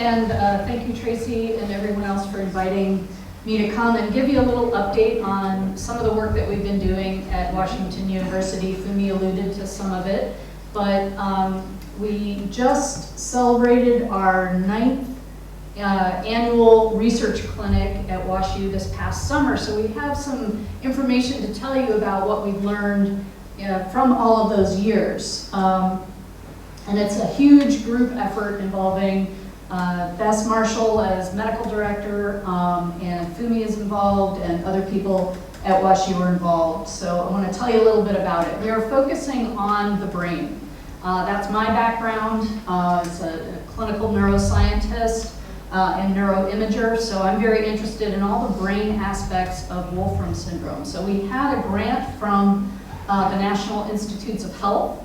and thank you, Tracy, and everyone else for inviting me to come and give you a little update on some of the work that we've been doing at Washington University. Fumi alluded to some of it, but we just celebrated our 9th annual research clinic at WashU this past summer, so we have some information to tell you about what we've learned from all of those years. And it's a huge group effort involving Bess Marshall as medical director, and Fumi is involved, and other people at WashU are involved. So I want to tell you a little bit about it. We are focusing on the brain. That's my background as a clinical neuroscientist and neuroimager, so I'm very interested in all the brain aspects of Wolfram syndrome. So we had a grant from the National Institutes of Health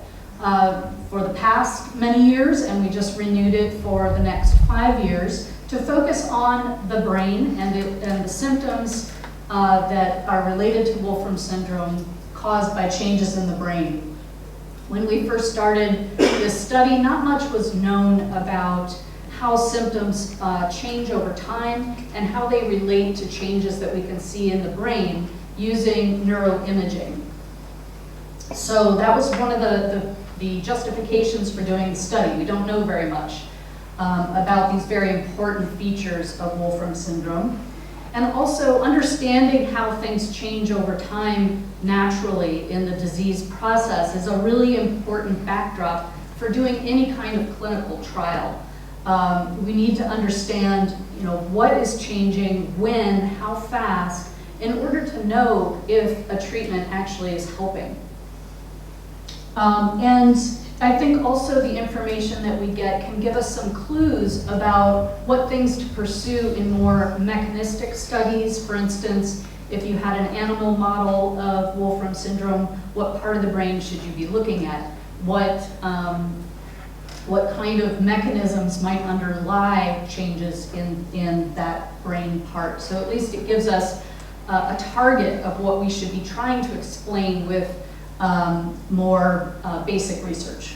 for the past many years, and we just renewed it for the next 5 years to focus on the brain and the symptoms that are related to Wolfram syndrome caused by changes in the brain. When we first started this study, not much was known about how symptoms change over time and how they relate to changes that we can see in the brain using neuroimaging. So that was one of the justifications for doing the study. We don't know very much about these very important features of Wolfram syndrome. And also understanding how things change over time naturally in the disease process is a really important backdrop for doing any kind of clinical trial. We need to understand, what is changing, when, how fast, in order to know if a treatment actually is helping. And I think also the information that we get can give us some clues about what things to pursue in more mechanistic studies. For instance, if you had an animal model of Wolfram syndrome, what part of the brain should you be looking at? What kind of mechanisms might underlie changes in that brain part? So at least it gives us a target of what we should be trying to explain with more basic research.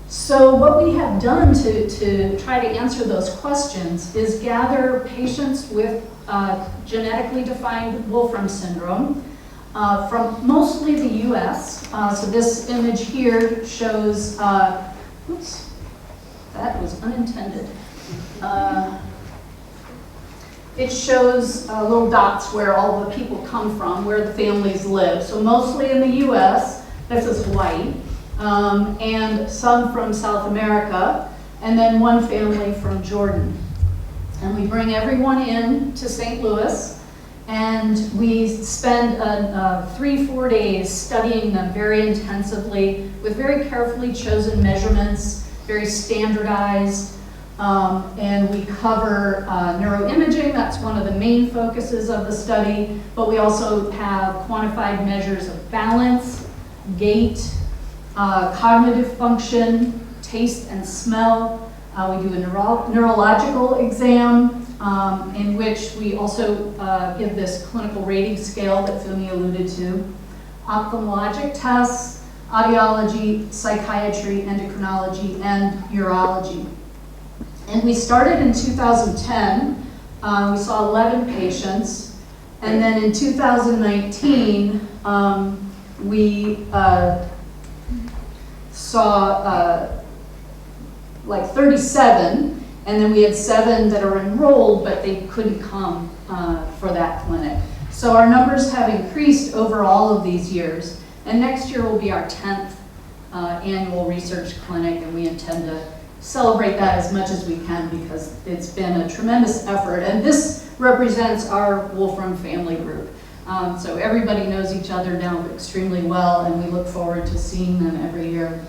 So what we have done to try to answer those questions is gather patients with genetically defined Wolfram syndrome from mostly the US. So this image here shows, oops, that was unintended. It shows little dots where all the people come from, where the families live. So mostly in the US, this is white, and some from South America, and then one family from Jordan. And we bring everyone in to St. Louis, and we spend 3-4 days studying them very intensively with very carefully chosen measurements, very standardized. And we cover neuroimaging. That's one of the main focuses of the study, but we also have quantified measures of balance, gait, cognitive function, taste and smell. We do a neurological exam in which we also give this clinical rating scale that Fumi alluded to, ophthalmologic tests, audiology, psychiatry, endocrinology, and urology. And we started in 2010, we saw 11 patients, and then in 2019, we saw like 37, and then we had 7 that are enrolled, but they couldn't come for that clinic. So our numbers have increased over all of these years, and next year will be our 10th annual research clinic, and we intend to celebrate that as much as we can because it's been a tremendous effort. And this represents our Wolfram family group. So everybody knows each other now extremely well, and we look forward to seeing them every year.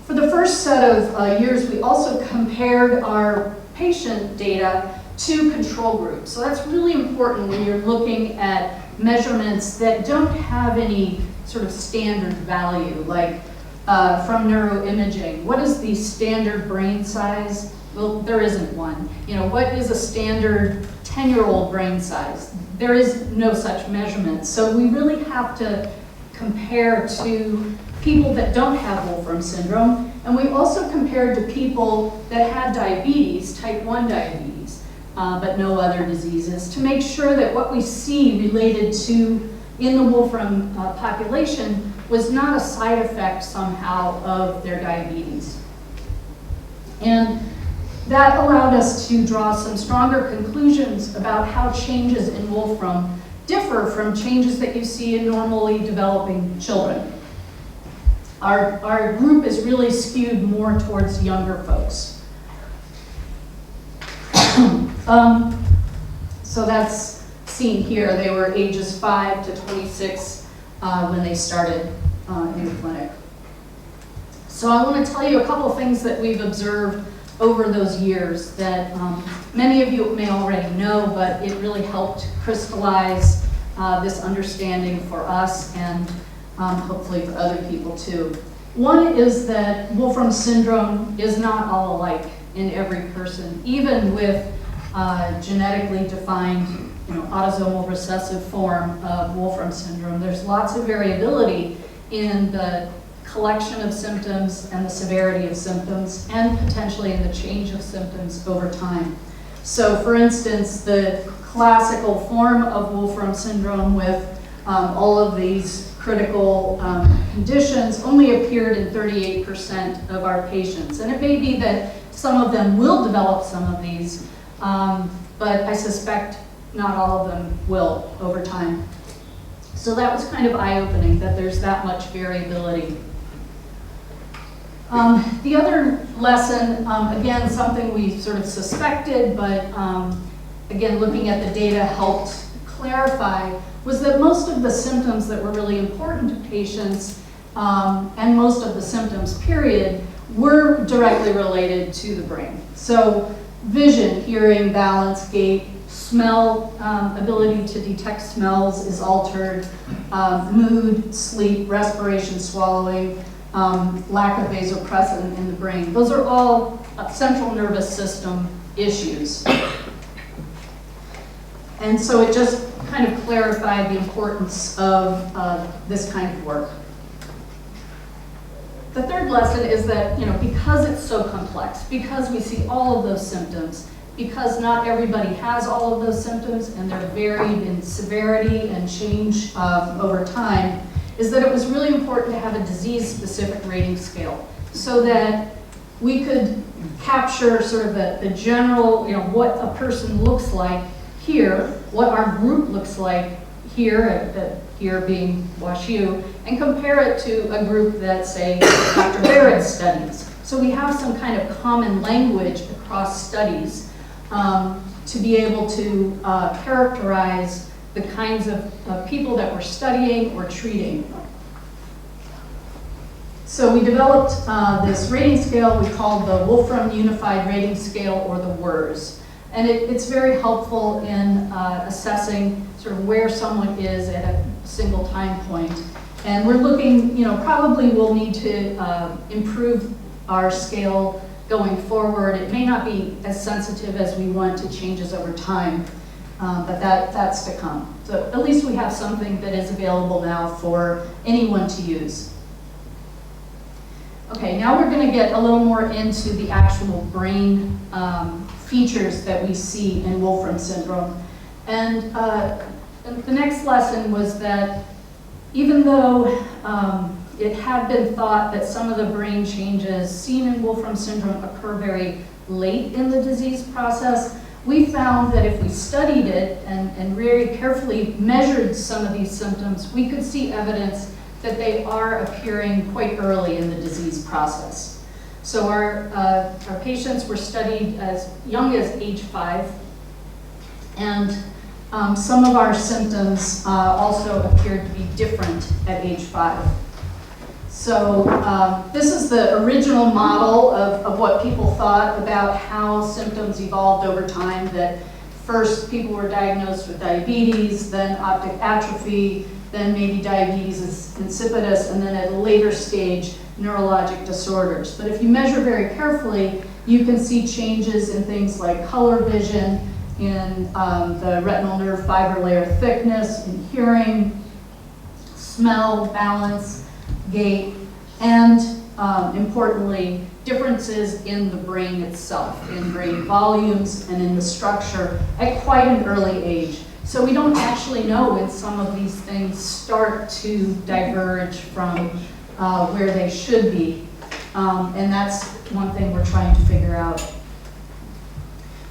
For the first set of years, we also compared our patient data to control groups. So that's really important when you're looking at measurements that don't have any sort of standard value, like from neuroimaging. What is the standard brain size? Well, there isn't one. What is a standard 10-year-old brain size? There is no such measurement. So we really have to compare to people that don't have Wolfram syndrome, And we also compared to people that had diabetes, type 1 diabetes, but no other diseases, to make sure that what we see related to in the Wolfram population was not a side effect somehow of their diabetes. And that allowed us to draw some stronger conclusions about how changes in Wolfram differ from changes that you see in normally developing children. Our group is really skewed more towards younger folks. So that's seen here. They were ages 5 to 26 when they started in the clinic. So I want to tell you a couple things that we've observed over those years that many of you may already know, but it really helped crystallize this understanding for us and hopefully for other people too. One is that Wolfram syndrome is not all alike in every person, even with genetically defined, autosomal recessive form of Wolfram syndrome. There's lots of variability in the collection of symptoms and the severity of symptoms, and potentially in the change of symptoms over time. So for instance, the classical form of Wolfram syndrome with all of these critical conditions only appeared in 38% of our patients. And it may be that some of them will develop some of these, but I suspect not all of them will over time. So that was kind of eye-opening that there's that much variability. The other lesson, again, something we sort of suspected, but again, looking at the data helped clarify, was that most of the symptoms that were really important to patients, and most of the symptoms, period, were directly related to the brain. So vision, hearing, balance, gait, smell, ability to detect smells is altered, mood, sleep, respiration, swallowing, lack of vasopressin in the brain. Those are all central nervous system issues. And so it just kind of clarified the importance of this kind of work. The third lesson is that, because it's so complex, because we see all of those symptoms, because not everybody has all of those symptoms and they're varied in severity and change over time, is that it was really important to have a disease-specific rating scale so that we could capture sort of the general, what a person looks like here, what our group looks like here, here being WashU, and compare it to a group that, say, Dr. Barrett studies. So we have some kind of common language across studies to be able to characterize the kinds of people that we're studying or treating. So we developed this rating scale we called the Wolfram Unified Rating Scale, or the WURS. And it's very helpful in assessing sort of where someone is at a single time point. And we're looking, probably we'll need to improve our scale going forward. It may not be as sensitive as we want to changes over time, but that's to come. So at least we have something that is available now for anyone to use. Okay, now we're going to get a little more into the actual brain features that we see in Wolfram syndrome. And the next lesson was that even though it had been thought that some of the brain changes seen in Wolfram syndrome occur very late in the disease process, we found that if we studied it and very carefully measured some of these symptoms, we could see evidence that they are appearing quite early in the disease process. So our patients were studied as young as age 5, and some of our symptoms also appeared to be different at age 5. So this is the original model of what people thought about how symptoms evolved over time, that first people were diagnosed with diabetes, then optic atrophy, then maybe diabetes insipidus, and then at a later stage, neurologic disorders. But if you measure very carefully, you can see changes in things like color vision, in the retinal nerve fiber layer thickness, in hearing, smell, balance, gait, and importantly, differences in the brain itself, in brain volumes and in the structure at quite an early age. So we don't actually know when some of these things start to diverge from where they should be. And that's one thing we're trying to figure out.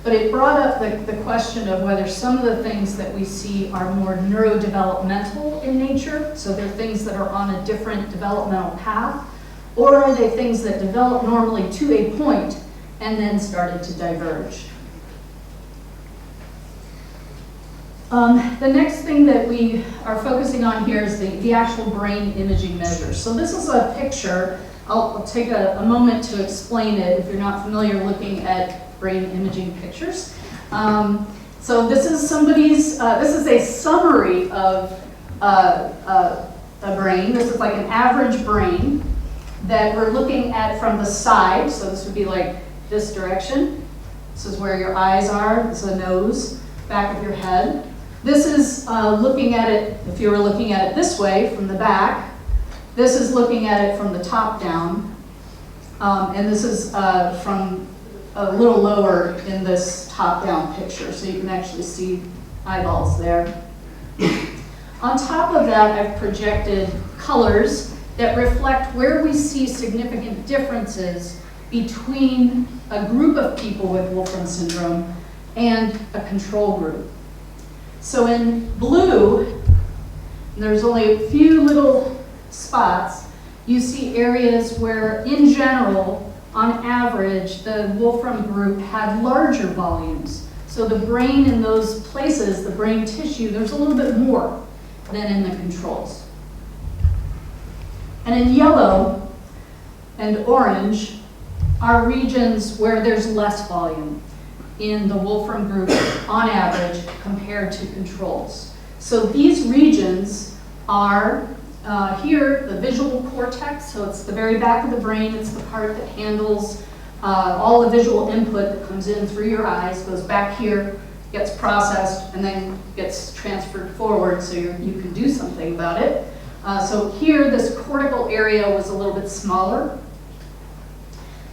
But it brought up the question of whether some of the things that we see are more neurodevelopmental in nature, so they're things that are on a different developmental path, or are they things that develop normally to a point and then started to diverge? The next thing that we are focusing on here is the actual brain imaging measures. So this is a picture. I'll take a moment to explain it if you're not familiar looking at brain imaging pictures. So this is this is a summary of a brain. This is like an average brain that we're looking at from the side. So this would be like this direction. This is where your eyes are. This is the nose, back of your head. This is looking at it, if you were looking at it this way from the back. This is looking at it from the top down. And this is from a little lower in this top-down picture, so you can actually see eyeballs there. On top of that, I've projected colors that reflect where we see significant differences between a group of people with Wolfram syndrome and a control group. So in blue, there's only a few little spots. You see areas where, in general, on average, the Wolfram group had larger volumes. So the brain in those places, the brain tissue, there's a little bit more than in the controls. And in yellow and orange are regions where there's less volume in the Wolfram group on average compared to controls. So these regions are here, the visual cortex, so it's the very back of the brain. It's the part that handles all the visual input that comes in through your eyes, goes back here, gets processed, and then gets transferred forward so you can do something about it. So here, this cortical area was a little bit smaller.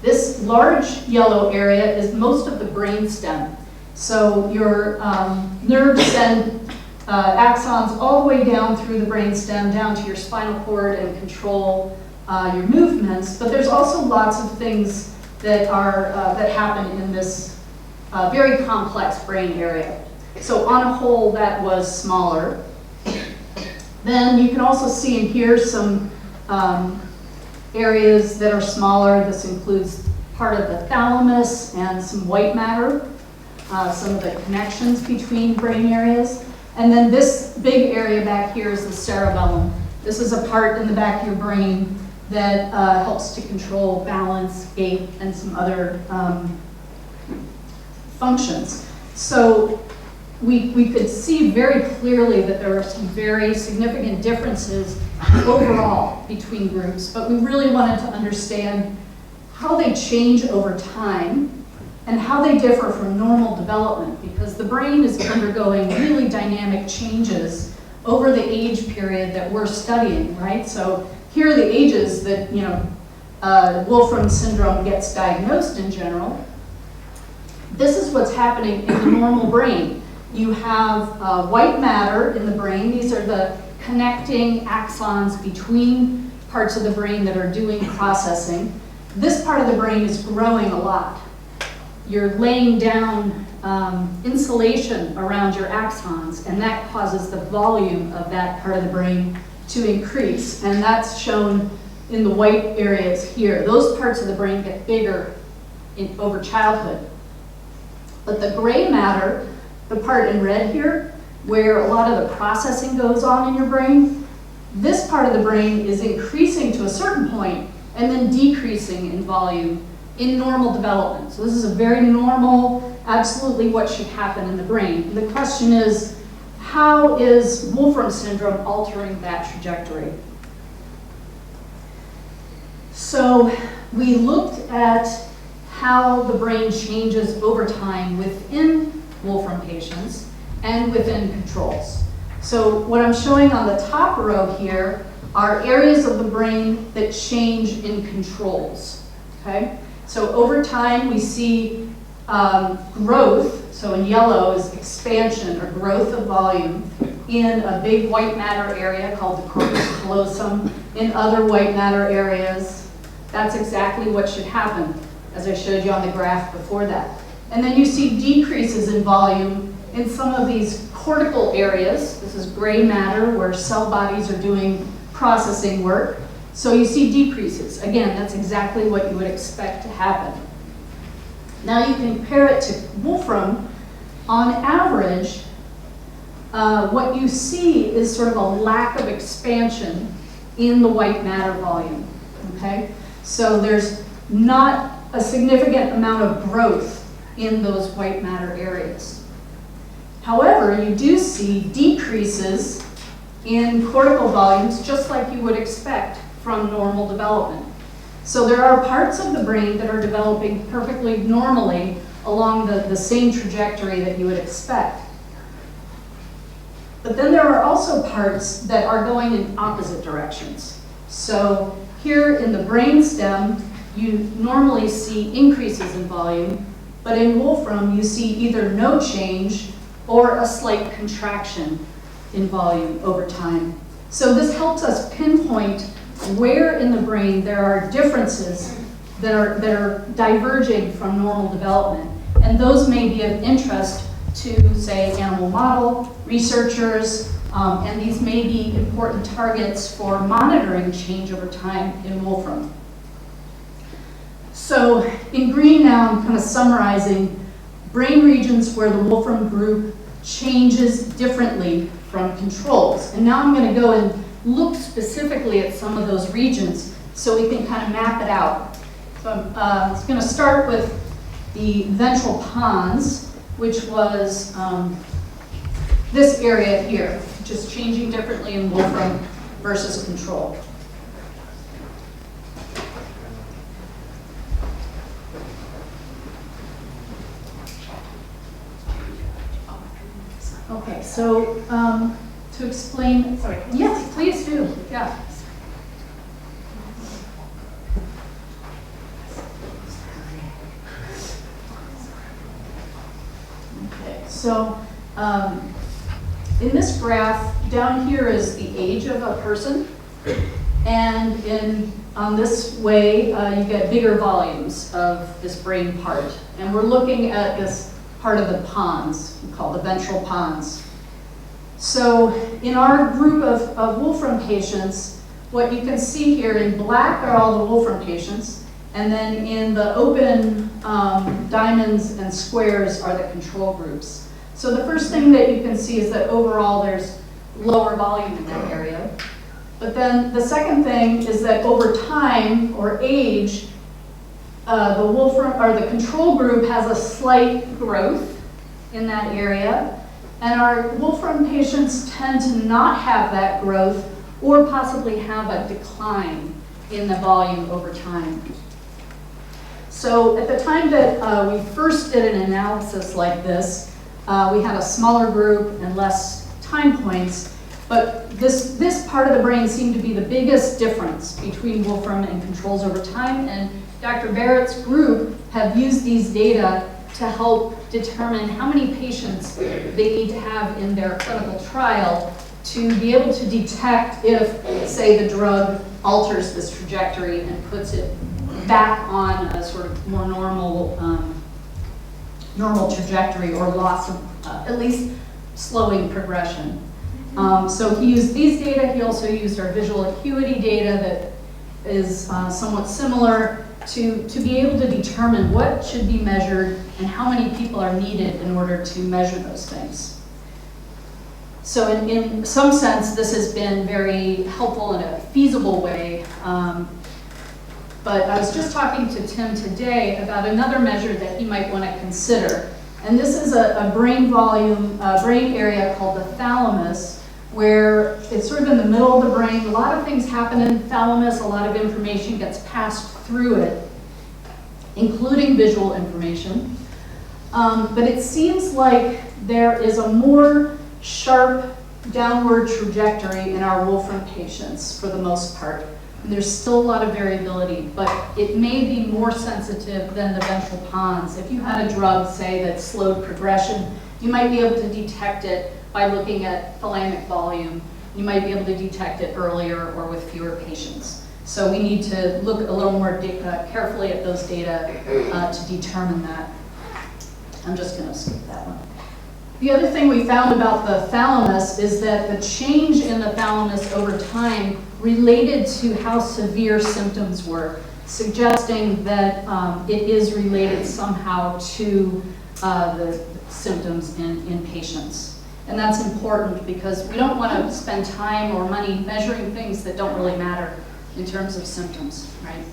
This large yellow area is most of the brain stem. So your nerves send axons all the way down through the brainstem, down to your spinal cord, and control your movements. But there's also lots of things that happen in this very complex brain area. So on a whole, that was smaller. Then you can also see in here some areas that are smaller. This includes part of the thalamus and some white matter, some of the connections between brain areas. And then this big area back here is the cerebellum. This is a part in the back of your brain that helps to control balance, gait, and some other functions. So we could see very clearly that there are some very significant differences overall between groups, but we really wanted to understand how they change over time and how they differ from normal development, because the brain is undergoing really dynamic changes over the age period that we're studying, right? So here are the ages that, Wolfram syndrome gets diagnosed in general. This is what's happening in the normal brain. You have white matter in the brain. These are the connecting axons between parts of the brain that are doing processing. This part of the brain is growing a lot. You're laying down insulation around your axons, and that causes the volume of that part of the brain to increase. And that's shown in the white areas here. Those parts of the brain get bigger over childhood. But the gray matter, the part in red here, where a lot of the processing goes on in your brain, this part of the brain is increasing to a certain point and then decreasing in volume in normal development. So this is a very normal, absolutely what should happen in the brain. And the question is, how is Wolfram syndrome altering that trajectory? So we looked at how the brain changes over time within Wolfram patients and within controls. So what I'm showing on the top row here are areas of the brain that change in controls, okay? So over time, we see growth, so in yellow is expansion or growth of volume in a big white matter area called the corpus callosum, in other white matter areas. That's exactly what should happen, as I showed you on the graph before that. And then you see decreases in volume in some of these cortical areas. This is gray matter where cell bodies are doing processing work. So you see decreases. Again, that's exactly what you would expect to happen. Now you compare it to Wolfram. On average, what you see is sort of a lack of expansion in the white matter volume, okay? So there's not a significant amount of growth in those white matter areas. However, you do see decreases in cortical volumes, just like you would expect from normal development. So there are parts of the brain that are developing perfectly normally along the same trajectory that you would expect. But then there are also parts that are going in opposite directions. So here in the brainstem, you normally see increases in volume, but in Wolfram, you see either no change or a slight contraction in volume over time. So this helps us pinpoint where in the brain there are differences that are diverging from normal development. And those may be of interest to, say, animal model researchers, and these may be important targets for monitoring change over time in Wolfram. So in green now, I'm kind of summarizing brain regions where the Wolfram group changes differently from controls. And now I'm going to go and look specifically at some of those regions so we can kind of map it out. So I'm going to start with the Ventral Ponds, which was this area here, just changing differently in Wolfram versus control. Okay, so to explain, sorry, yes, please do, yeah. Okay, so in this graph, down here is the age of a person, and on this way, you get bigger volumes of this brain part. And we're looking at this part of the pons, called the ventral pons. So in our group of Wolfram patients, what you can see here in black are all the Wolfram patients, and then in the open diamonds and squares are the control groups. So the first thing that you can see is that overall there's lower volume in that area. But then the second thing is that over time or age, the Wolfram or the control group has a slight growth in that area, and our Wolfram patients tend to not have that growth or possibly have a decline in the volume over time. So at the time that we first did an analysis like this, we had a smaller group and less time points, but this part of the brain seemed to be the biggest difference between Wolfram and controls over time, and Dr. Barrett's group have used these data to help determine how many patients they need to have in their clinical trial to be able to detect if, say, the drug alters this trajectory and puts it back on a sort of more normal trajectory or loss of, at least slowing progression. So he used these data. He also used our visual acuity data that is somewhat similar to be able to determine what should be measured and how many people are needed in order to measure those things. So in some sense, this has been very helpful in a feasible way. But I was just talking to Tim today about another measure that he might want to consider. And this is a brain volume, brain area called the thalamus, where it's sort of in the middle of the brain. A lot of things happen in the thalamus. A lot of information gets passed through it, including visual information. But it seems like there is a more sharp downward trajectory in our Wolfram patients for the most part. And there's still a lot of variability, but it may be more sensitive than the ventral ponds. If you had a drug, say, that slowed progression, you might be able to detect it by looking at thalamic volume. You might be able to detect it earlier or with fewer patients. So we need to look a little more carefully at those data to determine that. I'm just going to skip that one. The other thing we found about the thalamus is that the change in the thalamus over time related to how severe symptoms were, suggesting that it is related somehow to the symptoms in patients. And that's important because we don't want to spend time or money measuring things that don't really matter in terms of symptoms, right?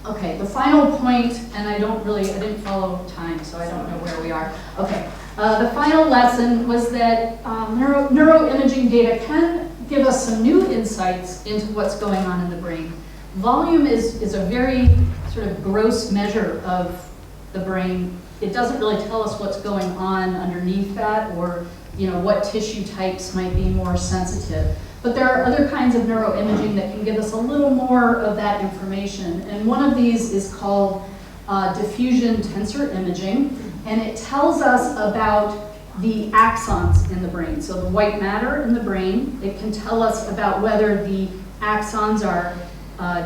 Okay, the final point, and I didn't follow time, so I don't know where we are. Okay, the final lesson was that neuroimaging data can give us some new insights into what's going on in the brain. Volume is a very sort of gross measure of the brain. It doesn't really tell us what's going on underneath that, or what tissue types might be more sensitive. But there are other kinds of neuroimaging that can give us a little more of that information. And one of these is called diffusion tensor imaging. And it tells us about the axons in the brain. So the white matter in the brain, it can tell us about whether the axons are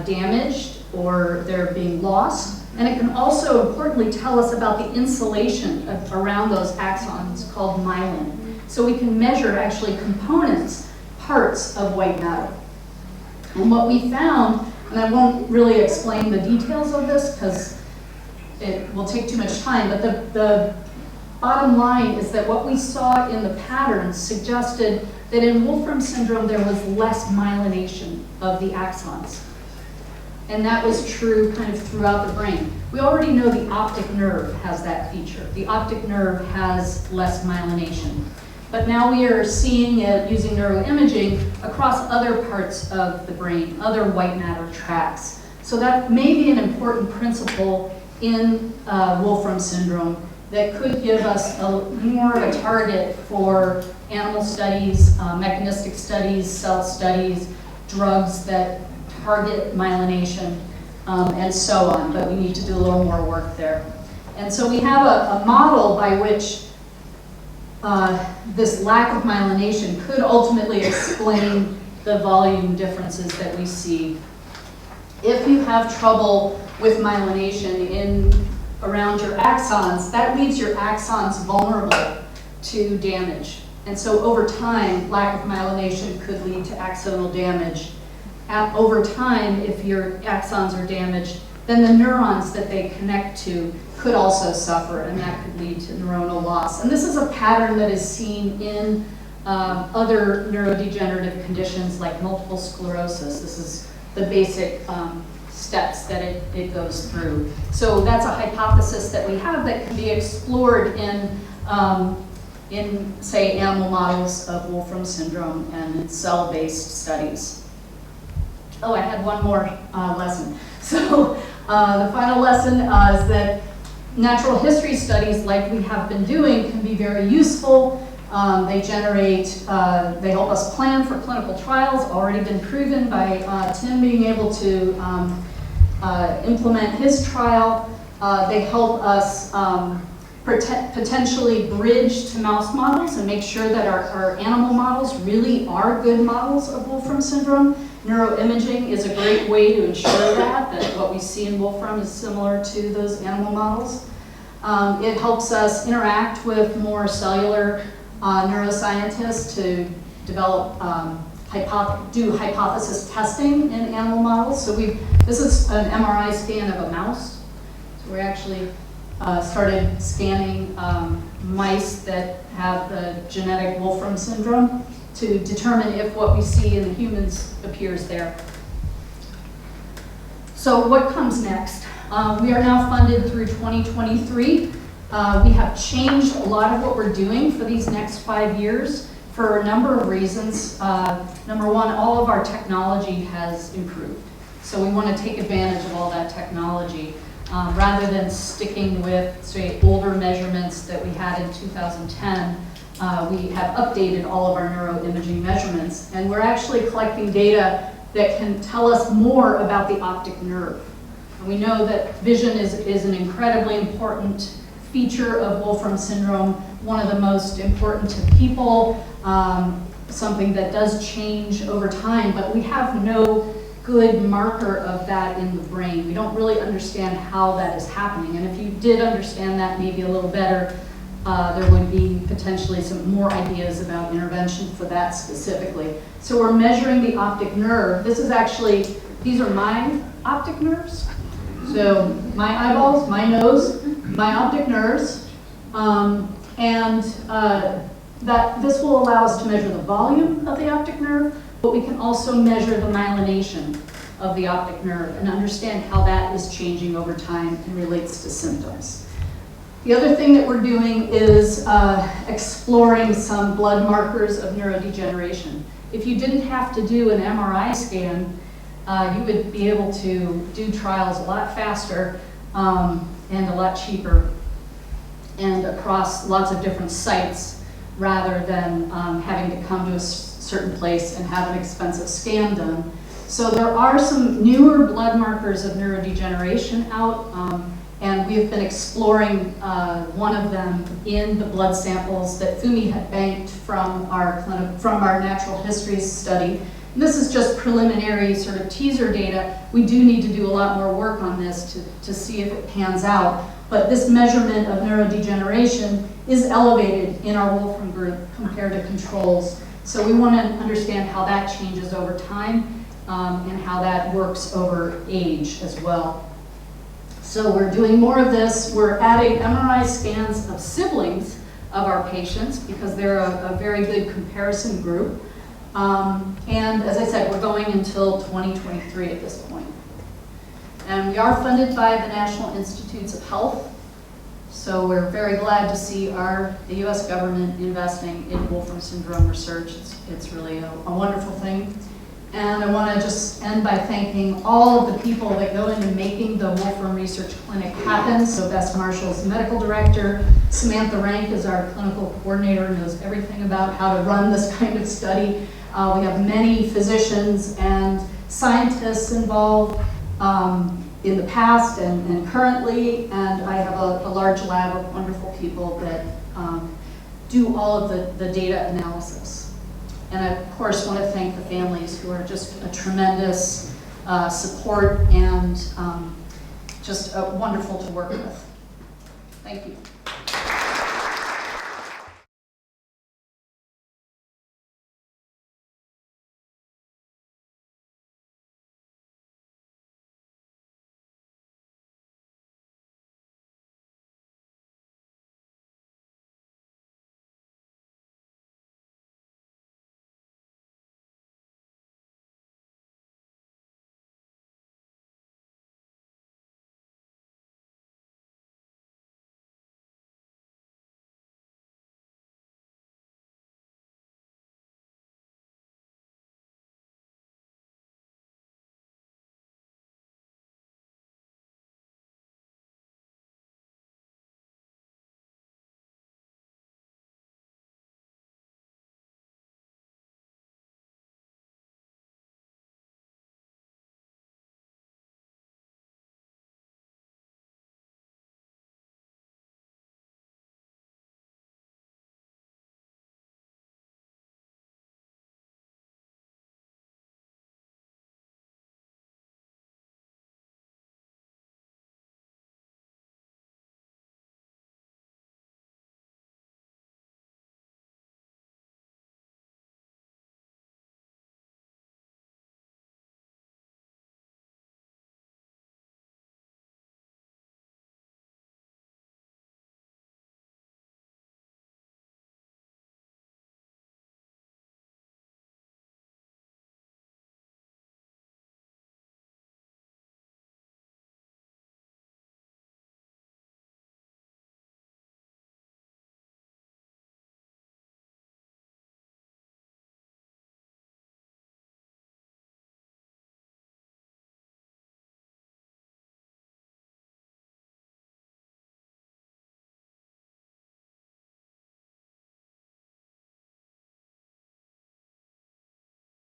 damaged or they're being lost. And it can also importantly tell us about the insulation around those axons called myelin. So we can measure actually components, parts of white matter. And what we found, and I won't really explain the details of this because it will take too much time, but the bottom line is that what we saw in the patterns suggested that in Wolfram syndrome there was less myelination of the axons. And that was true kind of throughout the brain. We already know the optic nerve has that feature. The optic nerve has less myelination. But now we are seeing it using neuroimaging across other parts of the brain, other white matter tracts. So that may be an important principle in Wolfram syndrome that could give us more of a target for animal studies, mechanistic studies, cell studies, drugs that target myelination, and so on. But we need to do a little more work there. And so we have a model by which this lack of myelination could ultimately explain the volume differences that we see. If you have trouble with myelination around your axons, that leaves your axons vulnerable to damage. And so over time, lack of myelination could lead to axonal damage. Over time, if your axons are damaged, then the neurons that they connect to could also suffer, and that could lead to neuronal loss. And this is a pattern that is seen in other neurodegenerative conditions like multiple sclerosis. This is the basic steps that it goes through. So that's a hypothesis that we have that can be explored in say, animal models of Wolfram syndrome and in cell-based studies. Oh, I had one more lesson. So the final lesson is that natural history studies, like we have been doing, can be very useful. They help us plan for clinical trials, already been proven by Tim being able to implement his trial. They help us potentially bridge to mouse models and make sure that our animal models really are good models of Wolfram syndrome. Neuroimaging is a great way to ensure that what we see in Wolfram is similar to those animal models. It helps us interact with more cellular neuroscientists to develop, do hypothesis testing in animal models. So this is an MRI scan of a mouse. So we actually started scanning mice that have the genetic Wolfram syndrome to determine if what we see in the humans appears there. So what comes next? We are now funded through 2023. We have changed a lot of what we're doing for these next 5 years for a number of reasons. Number one, all of our technology has improved. So we want to take advantage of all that technology rather than sticking with, say, older measurements that we had in 2010. we have updated all of our neuroimaging measurements, and we're actually collecting data that can tell us more about the optic nerve. And we know that vision is an incredibly important feature of Wolfram syndrome, one of the most important to people, something that does change over time, but we have no good marker of that in the brain. We don't really understand how that is happening, and if you did understand that maybe a little better, there would be potentially some more ideas about intervention for that specifically. So we're measuring the optic nerve. This is actually, these are my optic nerves. So my eyeballs, my nose, my optic nerves, that this will allow us to measure the volume of the optic nerve, but we can also measure the myelination of the optic nerve and understand how that is changing over time and relates to symptoms. The other thing that we're doing is exploring some blood markers of neurodegeneration. If you didn't have to do an MRI scan, you would be able to do trials a lot faster and a lot cheaper and across lots of different sites rather than having to come to a certain place and have an expensive scan done. So there are some newer blood markers of neurodegeneration out, and we have been exploring one of them in the blood samples that Fumi had banked from our natural history study. And this is just preliminary sort of teaser data. We do need to do a lot more work on this to see if it pans out. But this measurement of neurodegeneration is elevated in our Wolfram group compared to controls. So we want to understand how that changes over time and how that works over age as well. So we're doing more of this. We're adding MRI scans of siblings of our patients because they're a very good comparison group. And as I said, we're going until 2023 at this point. And we are funded by the National Institutes of Health. So we're very glad to see the US government investing in Wolfram syndrome research. It's really a wonderful thing. And I want to just end by thanking all of the people that go into making the Wolfram Research Clinic happen. So Bess Marshall's medical director, Samantha Rank is our clinical coordinator, knows everything about how to run this kind of study. We have many physicians and scientists involved in the past and currently, and I have a large lab of wonderful people that do all of the data analysis. And I, of course, want to thank the families who are just a tremendous support and just wonderful to work with. Thank you.